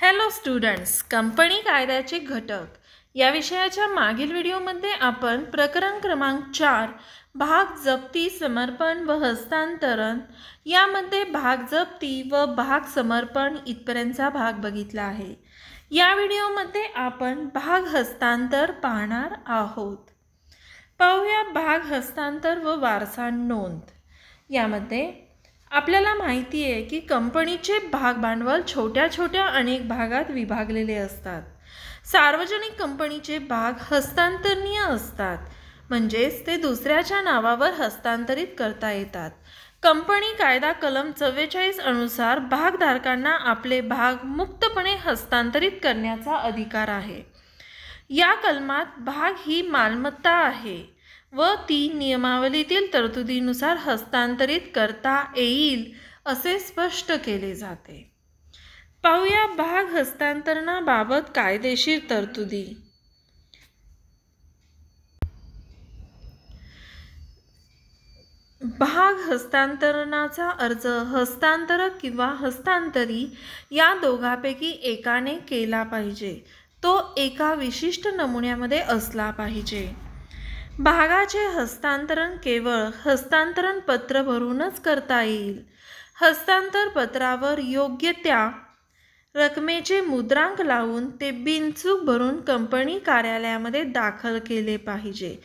Hello students, company कायद्याचे घटक या विषयाच्या मागील व्हिडिओमध्ये आपण प्रकरण क्रमांक 4 भाग जप्ती, समर्पण व हस्तांतरण यामध्ये भाग जप्ती व भाग समर्पण इथपर्यंतचा भाग बघितला आहे। या व्हिडिओमध्ये आपण भाग हस्तांतर पाहणार आहोत। पाहूया भाग हस्तांतर व वारसा नोंद। यामध्ये आपल्याला माहिती आहे की कंपनीचे भाग भांडवल छोट्या छोट्या अनेक भागात विभागलेले असतात। सार्वजनिक कंपनीचे भाग हस्तांतरणीय असतात, म्हणजेच ते दुसऱ्याच्या नावावर हस्तांतरित करता येतात। कंपनी कायदा कलम 44 अनुसार भागधारकांना आपले भाग मुक्तपणे हस्तांतरित करण्याचा अधिकार आहे। या कलमात भाग ही मालमत्ता आहे व ती नियमावलीतील तरतुदीनुसार हस्तांतरित करता येईल असे स्पष्ट केले जाते। पाहूया भाग हस्तांतरणाबाबत कायदेशीर तरतुदी। भाग हस्तांतरणाचा अर्ज हस्तांतरक किंवा हस्तांतरी या दोघांपैकी एकाने केला पाहिजे। तो एका विशिष्ट नमुन्यामध्ये असला पाहिजे। भागाचे हस्तांतरण केवळ हस्तांतरण पत्र भरूनच करता येईल। हस्तांतर पत्रावर योग्य त्या रकमेचे मुद्रांक लावून ते बिनचूक भरून कंपनी कार्यालयामध्ये दाखल केले पाहिजे,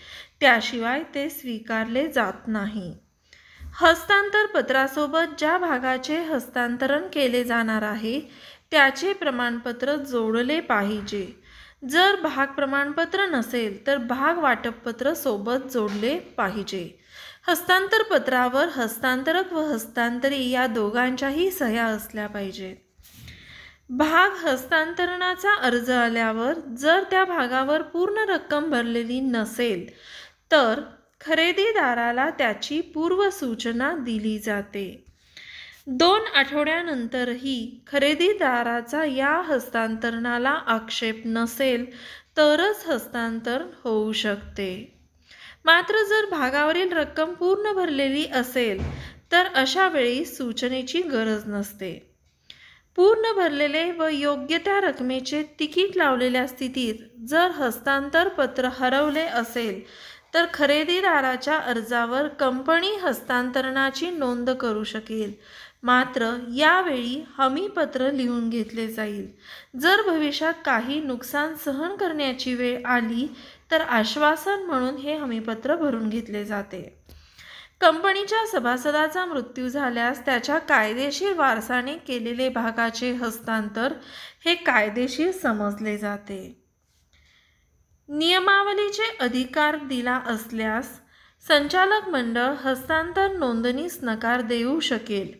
त्याशिवाय ते स्वीकारले जात नाही। हस्तांतर पत्रासोबत ज्या भागाचे हस्तांतरण केले जाणार आहे त्याचे प्रमाणपत्र जोडले पाहिजे। जर भाग प्रमाणपत्र नसेल तर भाग वाटपपत्र सोबत जोडले पाहिजे। हस्तांतर पत्रावर हस्तांतरक व हस्तांतरी या दोघांच्याही सह्या असल्या पाहिजेत। भाग हस्तांतरणाचा अर्ज आल्यावर जर त्या भागावर पूर्ण रक्कम भरलेली नसेल तर खरेदीदाराला त्याची पूर्वसूचना दिली जाते। 2 आठवड्यानंतरही खरेदीदाराचा या हस्तांतरणाला आक्षेप नसेल तरच हस्तांतरण होऊ शकते। मात्र जर भागावरील रक्कम पूर्ण भरलेली असेल तर अशा वेळी सूचनेची गरज नसते। पूर्ण भरलेले व योग्य त्या रकमेचे तिकीट लावलेल्या स्थितीत जर हस्तांतर पत्र हरवले असेल तर खरेदीदाराच्या अर्जावर कंपनी हस्तांतरणाची नोंद करू शकेल। मात्र यावेळी हमीपत्र लिहून घेतले जाईल। जर भविष्यात काही नुकसान सहन करण्याची वेळ आली तर आश्वासन म्हणून हे हमीपत्र भरून घेतले जाते। कंपनीच्या सभासदाचा मृत्यू झाल्यास त्याच्या कायदेशीर वारसाने केलेले भागाचे हस्तांतर हे कायदेशीर समजले जाते। नियमावलीचे अधिकार दिला असल्यास संचालक मंडळ हस्तांतर नोंदणीस नकार देऊ शकेल,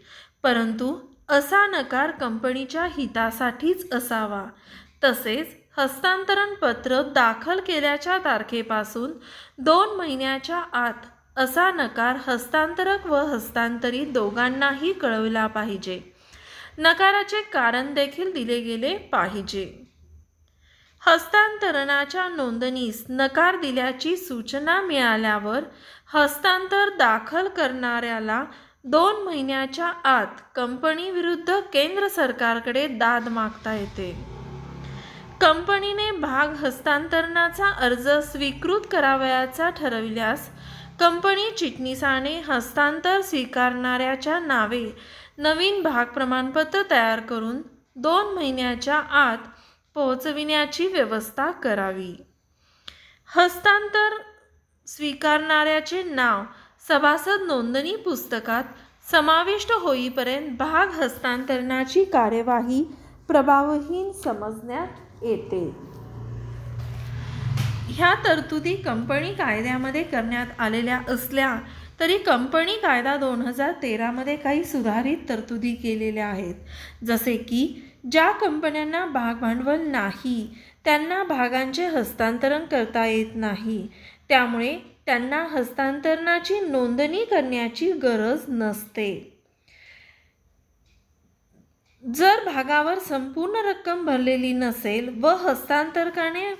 परंतु असा नकार कंपनीच्या हितासाठीच असावा। तसेच हस्तांतरण पत्र दाखल केल्याच्या तारखेपासून 2 महिन्याच्या आत असा नकार हस्तांतरक व हस्तांतरी दोघांनाही कळविला पाहिजे। नकाराचे कारण देखील दिले गेले पाहिजे। हस्तांतरणाच्या नोंदणीस नकार दिल्याची सूचना मिळाल्यावर हस्तांतर दाखल करणाऱ्याला 2 महिन्याच्या आत कंपनी विरुद्ध केंद्र सरकारकडे दाद मागता येते। कंपनीने भाग हस्तांतरणाचा अर्ज स्वीकृत करावयाचा ठरविल्यास कंपनी चिटणीसाने हस्तांतर स्वीकारणाऱ्याच्या नावे नवीन भाग प्रमाणपत्र तयार करून 2 महिन्याच्या आत पोहोचविण्याची व्यवस्था करावी। हस्तांतर स्वीकारणाऱ्याचे नाव सभासद नोंदणी पुस्तकात समाविष्ट होईपर्यंत भाग हस्तांतरणाची कार्यवाही प्रभावहीन समजण्यात येते। ह्या तरतुदी कंपनी कायद्यामध्ये करण्यात आलेल्या असल्या तरी कंपनी कायदा 2013 मध्ये काही सुधारित तरतुदी केलेल्या आहेत। जसे की ज्या कंपन्यांना भाग भांडवल नाही त्यांना भागांचे हस्तांतरण करता येत नाही, त्यामुळे त्यांना हस्तांतरणाची नोंदणी करण्याची गरज नसते। जर भागावर संपूर्ण रक्कम भरलेली नसेल व हस्तांतरकाने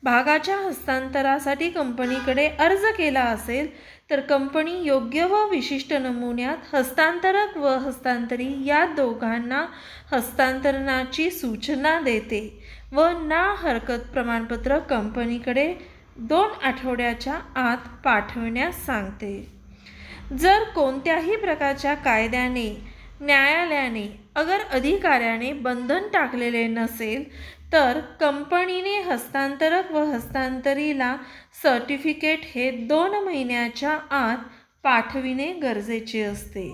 भागाच्या हस्तांतरासाठी कंपनीकडे अर्ज केला असेल तर कंपनी योग्य व विशिष्ट नमुन्यात हस्तांतरक व हस्तांतरी या दोघांना हस्तांतरणाची सूचना देते व ना हरकत प्रमाणपत्र कंपनीकडे 2 आठवड्याच्या आत पाठवण्यास सांगते. जर कोणत्याही प्रकारच्या कायद्याने, न्यायालयाने अगर अधिकाऱ्याने बंधन टाकलेले नसेल तर कंपनीने हस्तांतरक व हस्तांतरीला सर्टिफिकेट हे 2 महिन्याच्या आत पाठविणे गरजेचे असते.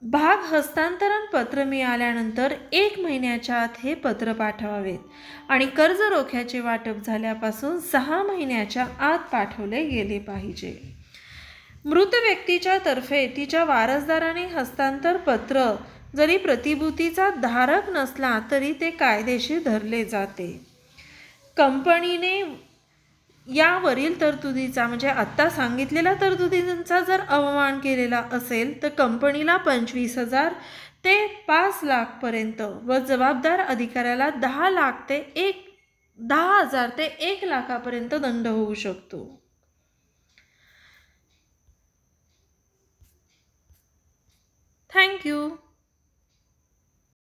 भाग हस्तांतरण पत्र मिळाल्यानंतर 1 महिन्याच्या आत हे पत्र पाठवावेत आणि कर्ज रोख्याचे वाटप झाल्यापासून 6 महिन्याच्या आत पाठवले गेले पाहिजे. मृत व्यक्तीच्या तर्फे तिच्या वारसदाराने हस्तांतर पत्र जरी प्रतिभूतीचा धारक नसला तरी ते कायदेशीर धरले जाते. कंपनीने यावरील तरतुदीचा म्हणजे आत्ता सांगितलेल्या तरतुदींचा जर अवमान केलेला असेल तर कंपनीला 25,000 ते 5 लाखपर्यंत व जबाबदार अधिकाऱ्याला 10,000 ते 1 लाखापर्यंत दंड होऊ शकतो. थँक्यू.